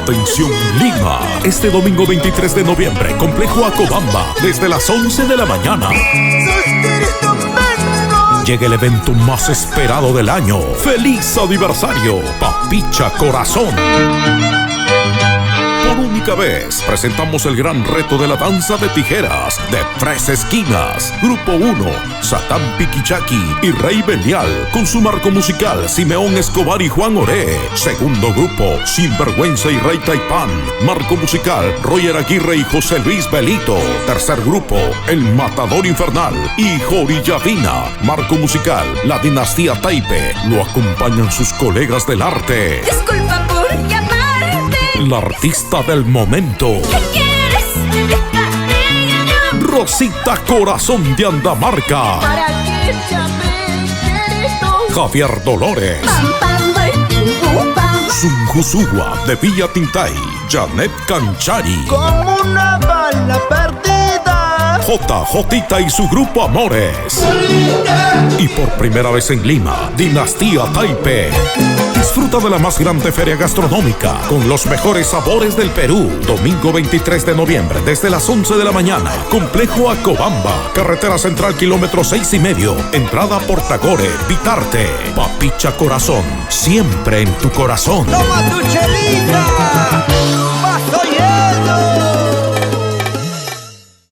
Atención Lima, este domingo 23 de noviembre, Complejo Acobamba, desde las 11 de la mañana. Llega el evento más esperado del año. ¡Feliz aniversario, Papicha Corazón! Por única vez, presentamos el gran reto de la danza de tijeras de 3 esquinas. Grupo 1, Satán Piquichaki y Rey Belial, con su marco musical Simeón Escobar y Juan Oré. Segundo grupo, Sinvergüenza y Rey Taipán, marco musical Roger Aguirre y José Luis Belito. Tercer grupo, El Matador Infernal y Jorillavina, marco musical La Dinastía Taipe. Lo acompañan sus colegas del arte. Disculpa por llamarte. La artista del momento, ¿Qué quieres? Rosita Corazón de Andamarca. ¿Para qué llamé, querido? Javier Dolores, Sunjusugua de Villa Tintay, Janet Canchari, Como una bala perdida. JJ y su grupo Amores. Y por primera vez en Lima, Dinastía Taipe. Disfruta de la más grande feria gastronómica con los mejores sabores del Perú. Domingo 23 de noviembre desde las 11 de la mañana. Complejo Acobamba, carretera central kilómetro 6,5. Entrada por Tagore, Vitarte. Papicha Corazón, siempre en tu corazón. Toma tu chelita.